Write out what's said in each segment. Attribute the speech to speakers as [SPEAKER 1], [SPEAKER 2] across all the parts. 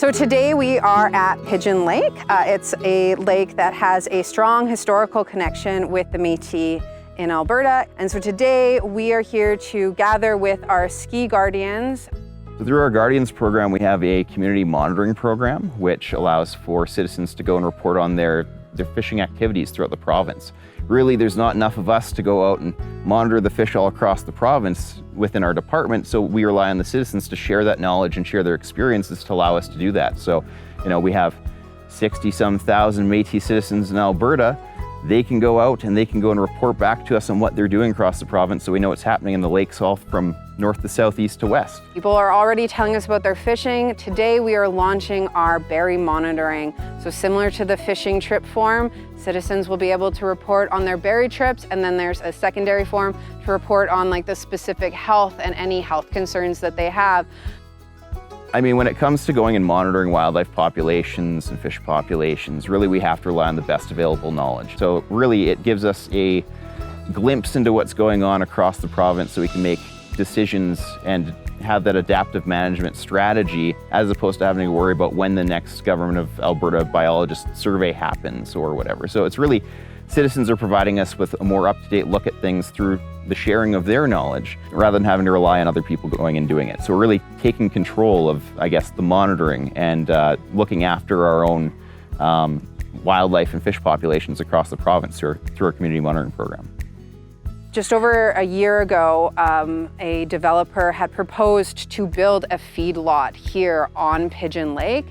[SPEAKER 1] So today we are at Pigeon Lake. It's a lake that has a strong historical connection with the Métis in Alberta. And so today we are here to gather with our Askîy Guardians.
[SPEAKER 2] Through our Guardians program, we have a community monitoring program, which allows for citizens to go and report on their fishing activities throughout the province. Really, there's not enough of us to go out and monitor the fish all across the province within our department, so we rely on the citizens to share that knowledge and share their experiences to allow us to do that. So, we have 60-some thousand Métis citizens in Alberta. They can go out and they can go and report back to us on what they're doing across the province, so we know what's happening in the lakes all from north to south, east to west.
[SPEAKER 1] People are already telling us about their fishing. Today we are launching our berry monitoring. So similar to the fishing trip form, citizens will be able to report on their berry trips, and then there's a secondary form to report on the specific health and any health concerns that they have.
[SPEAKER 2] When it comes to going and monitoring wildlife populations and fish populations, really we have to rely on the best available knowledge. So really it gives us a glimpse into what's going on across the province so we can make decisions and have that adaptive management strategy, as opposed to having to worry about when the next Government of Alberta biologist survey happens or whatever. So it's really, citizens are providing us with a more up-to-date look at things through the sharing of their knowledge, rather than having to rely on other people going and doing it. So we're really taking control of, the monitoring and looking after our own wildlife and fish populations across the province through our community monitoring program.
[SPEAKER 1] Just over a year ago, a developer had proposed to build a feedlot here on Pigeon Lake.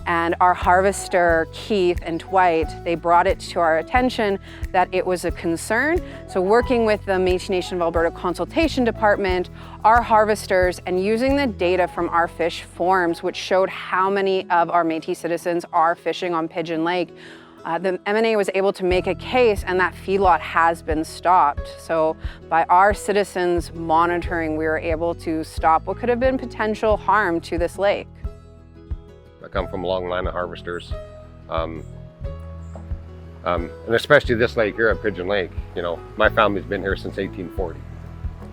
[SPEAKER 1] And our harvester, Keith and Dwight, they brought it to our attention that it was a concern. So working with the Metis Nation of Alberta Consultation Department, our harvesters, and using the data from our fish forms, which showed how many of our Métis citizens are fishing on Pigeon Lake, the MNA was able to make a case, and that feedlot has been stopped. So by our citizens monitoring, we were able to stop what could have been potential harm to this lake.
[SPEAKER 3] I come from a long line of harvesters, and especially this lake here at Pigeon Lake. My family's been here since 1840,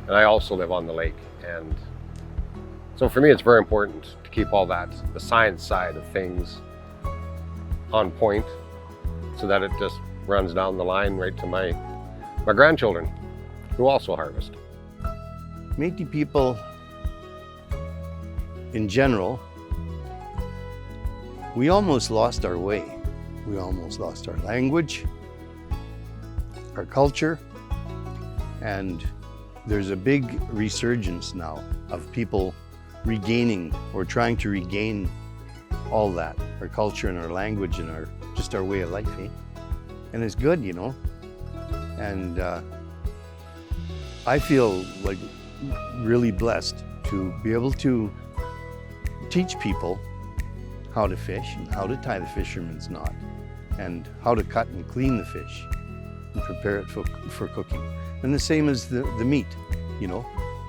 [SPEAKER 3] and I also live on the lake. And so for me, it's very important to keep all that, the science side of things, on point, so that it just runs down the line right to my grandchildren, who also harvest.
[SPEAKER 4] Métis people, in general, we almost lost our way. We almost lost our language, our culture, and there's a big resurgence now of people regaining or trying to regain all that, our culture and our language and just our way of life, eh? And it's good, And I feel like really blessed to be able to teach people how to fish and how to tie the fisherman's knot and how to cut and clean the fish and prepare it for cooking. And the same as the meat,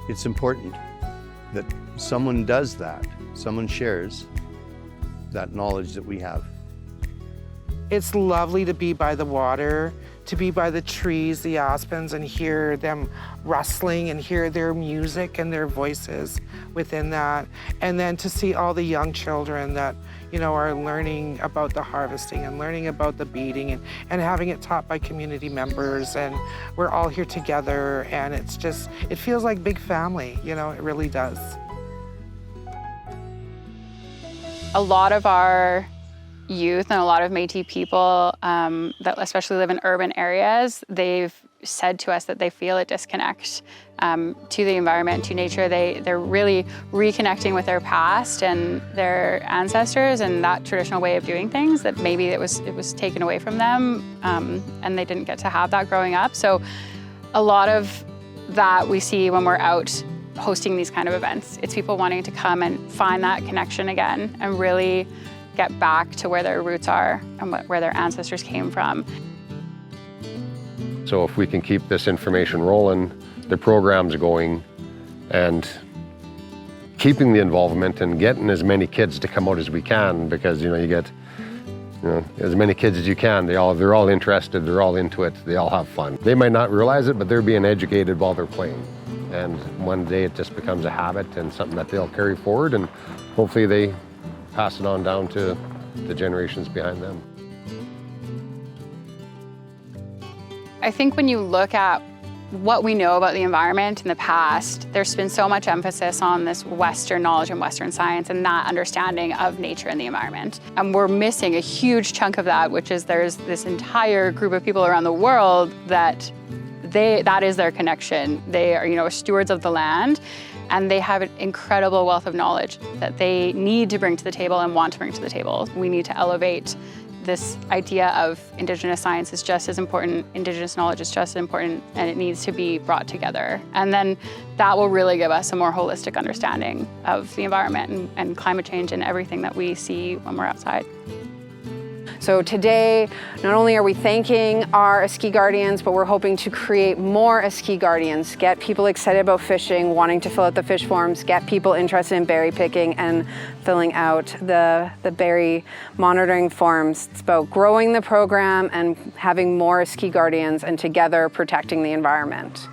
[SPEAKER 4] It's important that someone does that, someone shares that knowledge that we have.
[SPEAKER 5] It's lovely to be by the water, to be by the trees, the aspens, and hear them rustling and hear their music and their voices within that. And then to see all the young children that, are learning about the harvesting and learning about the beading and having it taught by community members. And we're all here together, and it feels like big family, it really does.
[SPEAKER 6] A lot of our youth and a lot of Métis people that especially live in urban areas, they've said to us that they feel a disconnect to the environment, to nature. They're really reconnecting with their past and their ancestors and that traditional way of doing things that maybe it was taken away from them and they didn't get to have that growing up. So a lot of that we see when we're out hosting these kind of events. It's people wanting to come and find that connection again and really get back to where their roots are and where their ancestors came from.
[SPEAKER 3] So if we can keep this information rolling, the programs going, and keeping the involvement and getting as many kids to come out as we can, because you get as many kids as you can. They're all interested, they're all into it, they all have fun. They might not realize it, but they're being educated while they're playing. And one day it just becomes a habit and something that they'll carry forward, and hopefully they pass it on down to the generations behind them.
[SPEAKER 6] I think when you look at what we know about the environment in the past, there's been so much emphasis on this Western knowledge and Western science and that understanding of nature and the environment. And we're missing a huge chunk of that, which is there's this entire group of people around the world that is their connection. They are, stewards of the land, and they have an incredible wealth of knowledge that they need to bring to the table and want to bring to the table. We need to elevate this idea of Indigenous science is just as important, Indigenous knowledge is just as important, and it needs to be brought together. And then that will really give us a more holistic understanding of the environment and climate change and everything that we see when we're outside.
[SPEAKER 1] So today, not only are we thanking our Askîy Guardians, but we're hoping to create more Askîy Guardians, get people excited about fishing, wanting to fill out the fish forms, get people interested in berry picking and filling out the berry monitoring forms. It's about growing the program and having more Askîy Guardians and together protecting the environment.